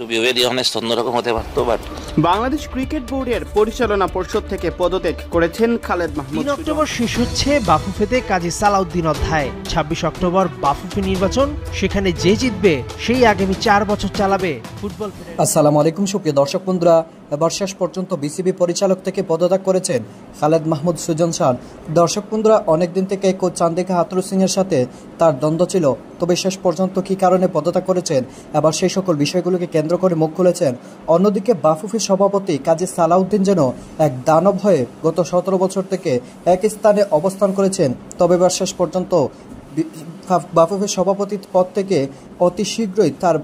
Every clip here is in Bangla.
টু বি ভেরি অনেস্ট অন্যরকম হতে পারতো, বাট বাংলাদেশ ক্রিকেট বোর্ডের পরিচালনা পর্ষদ থেকে পদত্যাগ করেছেন খালেদ মাহমুদ। 3 অক্টোবর শেষ হচ্ছে বাফুফেতে কাজী সালাউদ্দিন অধ্যায়। 26 অক্টোবর বাফুফে নির্বাচন, সেখানে যে জিতবে সেই আগামী 4 বছর চালাবে ফুটবল। আসসালামু আলাইকুম সুপ্রিয় দর্শক বন্ধুরা, এবার শেষ পর্যন্ত বিসিবি পরিচালক থেকে পদত্যাগ করেছেন খালেদ মাহমুদ সুজন খান। দর্শক বন্ধুরা, অনেকদিন থেকে কোচ চান্দিকা হাথুরু সিংয়ের সাথে তার দ্বন্দ্ব ছিল, তবে শেষ পর্যন্ত কী কারণে পদত্যাগ করেছেন এবার সেই সকল বিষয়গুলোকে কেন্দ্র করে মুখ খুলেছেন। অন্যদিকে বাফুফের সভাপতি কাজী সালাউদ্দিন যেন এক দানব হয়ে গত 17 বছর থেকে এক স্থানে অবস্থান করেছেন। তবে এবার শেষ পর্যন্ত বাফুফের সভাপতি পদ থেকে অতি শীঘ্রই তার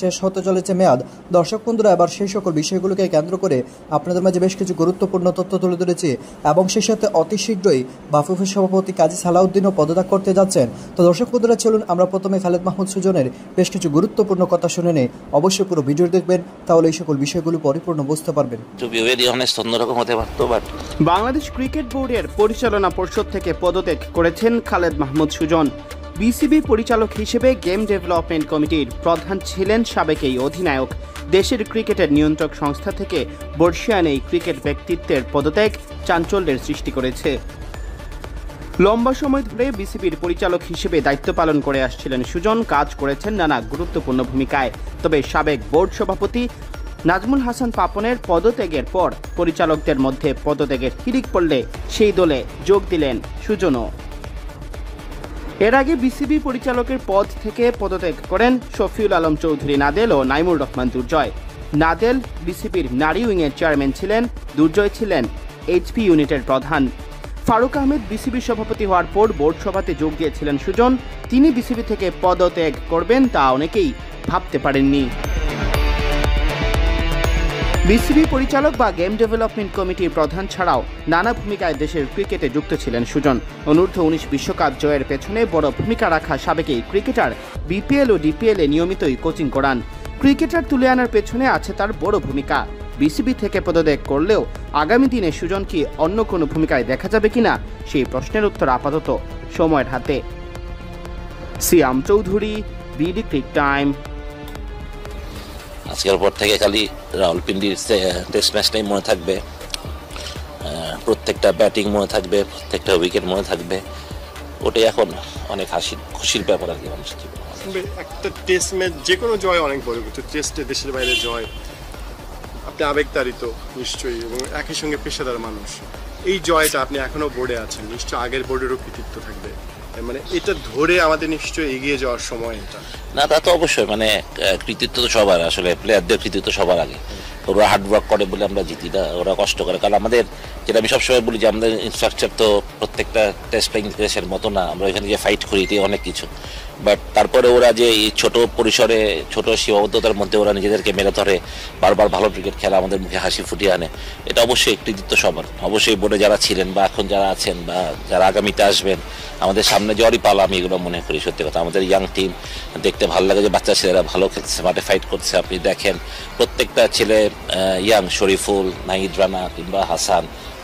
শেষ হতে চলেছে মেয়াদ। দর্শক বন্ধুরা, এবার সেই সকল বিষয়গুলোকে কেন্দ্র করে আপনাদের মাঝে বেশ কিছু গুরুত্বপূর্ণ তথ্য তুলে ধরেছি এবং সেই সাথে অতি শীঘ্রই বাফুফের সভাপতি কাজী সালাউদ্দিনও পদত্যাগ করতে যাচ্ছেন। তো দর্শক বন্ধুরা, চলুন আমরা প্রথমে খালেদ মাহমুদ সুজনের বেশ কিছু গুরুত্বপূর্ণ কথা শুনে নেই। অবশ্যই পুরো ভিডিও দেখবেন, তাহলে এই সকল বিষয়গুলো পরিপূর্ণ বুঝতে পারবেন। টু বি ভেরি অনেস্ট অন্যরকম হতে পারতো, বাট বাংলাদেশ ক্রিকেট বোর্ডের পরিচালনা পর্ষদ থেকে পদত্যাগ করেছেন খালেদ মাহমুদ সুজন। বিসিবি পরিচালক হিসেবে গেম ডেভেলপমেন্ট কমিটির প্রধান ছিলেন সাবেক এই অধিনায়ক। দেশের ক্রিকেটের নিয়ন্ত্রক সংস্থা থেকে বর্ষিয়ান এই ক্রিকেট ব্যক্তিত্বের পদত্যাগ চাঞ্চল্যের সৃষ্টি করেছে। লম্বা সময় ধরে বিসিবির পরিচালক হিসেবে দায়িত্ব পালন করে আসছিলেন সুজন। কাজ করেছেন নানা গুরুত্বপূর্ণ ভূমিকায়। তবে সাবেক বোর্ড সভাপতি নাজমুল হাসান পাপনের পদত্যাগের পর পরিচালকদের মধ্যে পদত্যাগের হিড়িক পড়লে সেই দলে যোগ দিলেন সুজনও। এর আগে বিসিবি পরিচালকের পদ থেকে পদত্যাগ করেন শফিউল আলম চৌধুরী নাদেল ও নাইমুর রহমান দুর্জয়। নাদেল বিসিবির নারী উইংয়ের চেয়ারম্যান ছিলেন, দুর্জয় ছিলেন এইচপি ইউনিটের প্রধান। ফারুক আহমেদ বিসিবির সভাপতি হওয়ার পর বোর্ড সভাতে যোগ দিয়েছিলেন সুজন। তিনি বিসিবি থেকে পদত্যাগ করবেন তা অনেকেই ভাবতে পারেননি। বিসিবি পরিচালক বা গেম ডেভেলপমেন্ট কমিটির প্রধান ছাড়াও নানা ভূমিকায় দেশের ক্রিকেটে যুক্ত ছিলেন সুজন। অনূর্ধ্ব 19 বিশ্বকাপ জয়ের পেছনে বড় ভূমিকা রাখা সাবেক এই ক্রিকেটার বিপিএল ও ডিপিএল এ নিয়মিতই কোচিং করান। ক্রিকেটার তুলে আনার পেছনে আছে তার বড় ভূমিকা। বিসিবি থেকে পদত্যাগ করলেও আগামী দিনে সুজন কি অন্য কোনো ভূমিকায় দেখা যাবে কিনা, সেই প্রশ্নের উত্তর আপাতত সময়ের হাতে। সিয়াম চৌধুরী, বিডি ক্রিক টাইম। আজকের পর থেকে খালি রাওয়ালপিন্ডির টেস্ট ম্যাচটাই মনে থাকবে, প্রত্যেকটা ব্যাটিং মনে থাকবে, প্রত্যেকটা উইকেট মনে থাকবে। ওটাই এখন অনেক খুশির ব্যাপার আর কি মানুষের জীবনে। একটা টেস্ট ম্যাচ যে কোনো জয় অনেক বড় কিছু। টেস্টে দেশের বাইরে জয়, আপনি আবেগতাড়িত নিশ্চয়ই, এবং একই সঙ্গে পেশাদার মানুষ। এই জয়টা আপনি এখনো বোর্ডে আছেন, নিশ্চয়ই আগের বোর্ডেরও কৃতিত্ব থাকবে। মানে এটা ধরে আমাদের নিশ্চয়ই এগিয়ে যাওয়ার সময় এটা। না, তা তো অবশ্যই, মানে কৃতিত্ব তো সবার, আসলে প্লেয়ারদের কৃতিত্ব সবার আগে। ওরা হার্ডওয়ার্ক করে বলে আমরা জিতি না, ওরা কষ্ট করে। কারণ আমাদের, যেটা আমি সবসময় বলি, যে আমাদের ইনস্ট্রাকচার তো প্রত্যেকটা টেস্ট প্লেইং দেশের মতো না। আমরা এখানে যে ফাইট করি অনেক কিছু, বাট তারপরে ওরা যে এই ছোট পরিসরে, ছোট সীমাবদ্ধতার মধ্যে ওরা নিজেদেরকে মেরে ধরে বারবার ভালো ক্রিকেট খেলা, আমাদের মুখে হাসি ফুটিয়ে আনে। এটা অবশ্যই কৃতিত্ব সবার। অবশ্যই বোর্ডে যারা ছিলেন বা এখন যারা আছেন বা যারা আগামীতে আসবেন, আমাদের সামনে জ্বরই পালা, আমি এগুলো মনে করি। সত্যি কথা, আমাদের ইয়াং টিম দেখতে ভালো লাগে যে বাচ্চা ছেলেরা ভালো খেলছে, মাঠে ফাইট করছে। আপনি দেখেন প্রত্যেকটা ছেলে, ইয়াং শরীফুল, নাহিদ রানা কিংবা হাসান,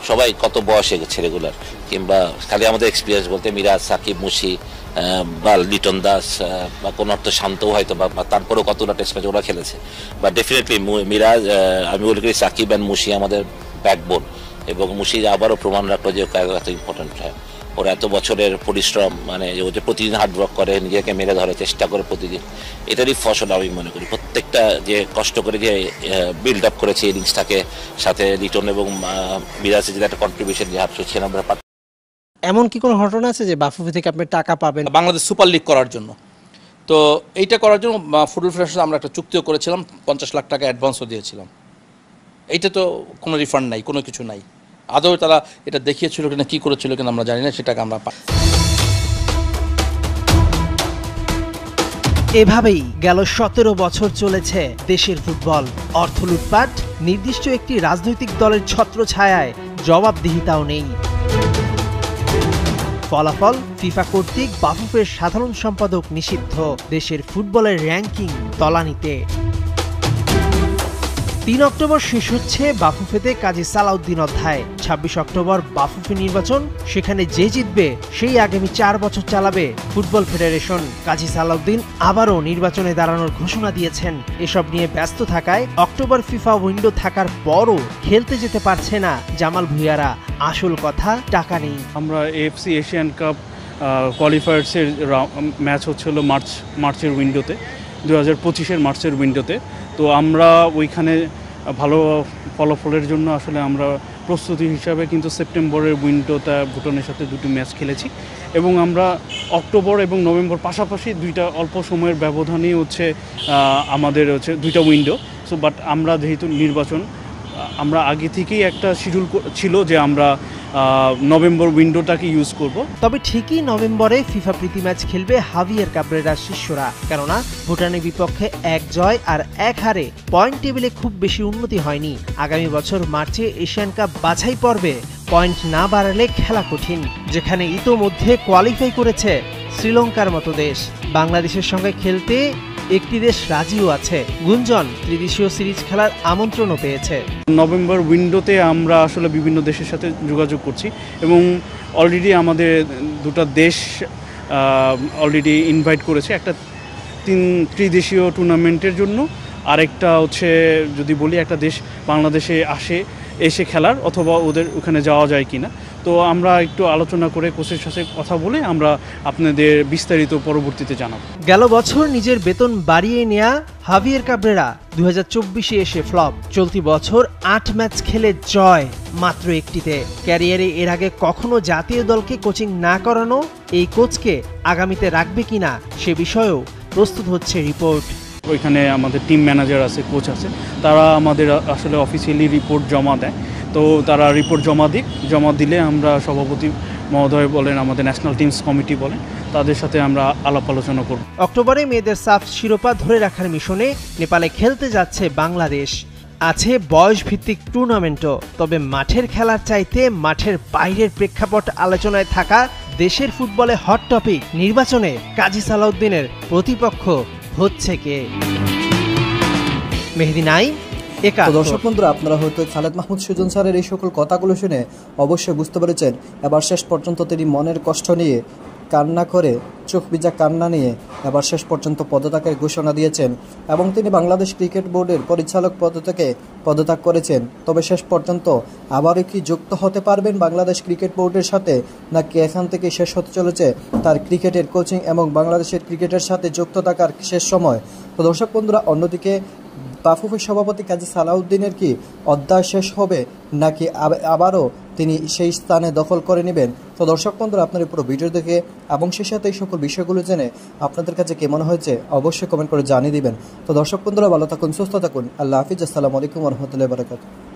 সবাই কত বয়সে ছেলেগুলার, কিংবা খালি আমাদের এক্সপিরিয়েন্স বলতে মিরাজ, সাকিব, মুশি বা লিটন দাস বা কোনো অর্থ শান্তও হয়তো, বা তারপরেও কতটা টেস্ট ম্যাচ ওরা খেলেছে। বা ডেফিনেটলি মিরাজ, আমি বলি করি সাকিব অ্যান্ড মুশি আমাদের ব্যাকবোন, এবং মুশি আবারও প্রমাণ রাখলো যে এত ইম্পর্টেন্ট হয়। ওরা এত বছরের পরিশ্রম, মানে ও যে প্রতিদিন হার্ডওয়ার্ক করে, নিজেকে মেরে ধরে চেষ্টা করে প্রতিদিন, এটারই ফসল আমি মনে করি। প্রত্যেকটা যে কষ্ট করে যে বিল্ড আপ করেছে ইনিংসটাকে, সাথে লিটন এবং মিরাজের যে একটা কন্ট্রিবিউশন, যে 96 এমন কি কোনো ঘটনা আছে যে বাফুফে থেকে আপনি টাকা পাবেন বাংলাদেশ সুপার লিগ করার জন্য? তো এইটা করার জন্য ফুটবল ফেডারেশন আমরা একটা চুক্তিও করেছিলাম, 50 লাখ টাকা অ্যাডভান্সও দিয়েছিলাম। এইটা তো কোনো রিফান্ড নাই, কোনো কিছু নাই। আদৌ তারা এটা দেখিয়েছিল কিনা, কি করেছিল কিনা আমরা জানি না, সেটাকে আমরা পাই। এভাবেই গেল 17 বছর চলেছে দেশের ফুটবল। অর্থ লুটপাট, নির্দিষ্ট একটি রাজনৈতিক দলের ছত্রছায়ায় জবাবদিহিতাও নেই। ফলাফল, ফিফা কর্তৃক বাফুফের সাধারণ সম্পাদক নিষিদ্ধ, দেশের ফুটবলের র্যাঙ্কিং তলানিতে। 3 অক্টোবর শেষ হচ্ছে বাফুফেতে কাজী সালাউদ্দিন অধ্যায়। 26 অক্টোবর বাফুফে নির্বাচন, সেখানে যে জিতবে সেই আগামী 4 বছর চালাবে ফুটবল ফেডারেশন। কাজী সালাউদ্দিন আবারও নির্বাচনে দাঁড়ানোর ঘোষণা দিয়েছেন। এসব নিয়ে ব্যস্ত থাকায় অক্টোবর ফিফা উইন্ডো থাকার পরও খেলতে যেতে পারছে না জামাল ভুঁইয়ারা। আসল কথা, টাকা নেই। আমরা AFC এশিয়ান কাপ কোয়ালিফায়ার্সের ম্যাচ হচ্ছিল মার্চের উইন্ডোতে, 2025-এর মার্চের উইন্ডোতে। তো আমরা ওইখানে ভালো ফলাফলের জন্য আসলে আমরা প্রস্তুতি হিসাবে কিন্তু সেপ্টেম্বরের উইন্ডোতে ভুটানের সাথে 2টি ম্যাচ খেলেছি এবং আমরা অক্টোবর এবং নভেম্বর পাশাপাশি 2টা অল্প সময়ের ব্যবধানেই হচ্ছে আমাদের হচ্ছে 2টা উইন্ডো। সো বাট আমরা যেহেতু নির্বাচন, আমরা আগে থেকেই একটা শিডিউল ছিল যে আমরা নভেম্বর উইন্ডোটাকে ইউজ করব। তবে ঠিকই নভেম্বরে ফিফা প্রীতি ম্যাচ খেলবে হাভিয়ের কাবরেরার শিষ্যরা, কেননা ভুটানের বিপক্ষে 1 জয় আর 1 হারে পয়েন্ট টেবিলে খুব বেশি উন্নতি হয়নি। আগামী বছর মার্চে এশিয়ান কাপ বাছাই পর্বে পয়েন্ট না বাড়ালে খেলা কঠিন, যেখানে ইতোমধ্যে কোয়ালিফাই করেছে শ্রীলঙ্কার মতো দেশ। বাংলাদেশের সঙ্গে খেলতে একটি দেশ রাজিও আছে। গুঞ্জন ত্রিদেশীয় সিরিজ খেলার আমন্ত্রণও পেয়েছে। নভেম্বর উইন্ডোতে আমরা আসলে বিভিন্ন দেশের সাথে যোগাযোগ করছি এবং অলরেডি আমাদের 2টা দেশ অলরেডি ইনভাইট করেছে, একটা ত্রিদেশীয় টুর্নামেন্টের জন্য, আরেকটা হচ্ছে যদি বলি একটা দেশ বাংলাদেশে এসে খেলার, অথবা ওদের ওখানে যাওয়া যায় কিনা। তো আমরা একটু আলোচনা করে কোচের সাথে কথা বলে আমরা আপনাদের বিস্তারিত পরবর্তীতে জানাবো। গেল বছর নিজের বেতন বাড়িয়ে নেয়া হাভিয়ের কাবরেরা 2024-এ এসে ফ্লপ। চলতি বছর 8 ম্যাচ খেলে জয় মাত্র 1টিতে। ক্যারিয়ারে এর আগে কখনো জাতীয় দলকে কোচিং না করানো এই কোচকে আগামীতে রাখবে কিনা সে বিষয়েও প্রস্তুত হচ্ছে রিপোর্ট। ওইখানে আমাদের টিম ম্যানেজার আছে, কোচ আছে, তারা আমাদের আসলে অফিসিয়ালি রিপোর্ট জমা দেয়। তো তারা রিপোর্ট জমা দিলে আমরা সভাপতি মহোদয় বলেন, আমাদের ন্যাশনাল টিমস কমিটি বলেন, তাদের সাথে আমরা আলাপ আলোচনা করব। অক্টোবরে মেয়েদের সাফ শিরোপা ধরে রাখার মিশনে নেপালে খেলতে যাচ্ছে বাংলাদেশ। আছে বয়স ভিত্তিক টুর্নামেন্টও, তবে মাঠের খেলার চাইতে মাঠের বাইরের প্রেক্ষাপট আলোচনায় থাকা দেশের ফুটবলে হট টপিক নির্বাচনে কাজী সালাউদ্দিনের প্রতিপক্ষ হচ্ছে কে? মেহেদী নাইম, একাত্তর। দর্শক বন্ধুরা, আপনারা হয়তো খালেদ মাহমুদ সুজন স্যারের এই সকল কথাগুলো শুনে অবশ্যই বুঝতে পেরেছেন এবার শেষ পর্যন্ত তিনি মনের কষ্ট নিয়ে কান্না করে, চোখ ভিজা কান্না নিয়ে এবার শেষ পর্যন্ত পদত্যাগের ঘোষণা দিয়েছেন এবং তিনি বাংলাদেশ ক্রিকেট বোর্ডের পরিচালক পদ থেকে পদত্যাগ করেছেন। তবে শেষ পর্যন্ত আবারও কি যুক্ত হতে পারবেন বাংলাদেশ ক্রিকেট বোর্ডের সাথে, নাকি এখান থেকে শেষ হতে চলেছে তার ক্রিকেটের কোচিং এবং বাংলাদেশের ক্রিকেটের সাথে যুক্ত থাকার শেষ সময়? তো দর্শক বন্ধুরা, অন্যদিকে বাফুফের সভাপতি কাজী সালাউদ্দিনের কি অধ্যায় শেষ হবে, নাকি আবারও তিনি সেই স্থানে দখল করে নেবেন? তো দর্শক বন্ধুরা, আপনার পুরো ভিডিও দেখে এবং সেই সাথে এই সকল বিষয়গুলো জেনে আপনাদের কাছে কেমন হয়েছে অবশ্যই কমেন্ট করে জানিয়ে দিবেন। তো দর্শক বন্ধুরা, ভালো থাকুন, সুস্থ থাকুন। আল্লাহ হাফিজ। আসসালামু আলাইকুম ওয়া রাহমাতুল্লাহি ওয়া বারাকাতুহু।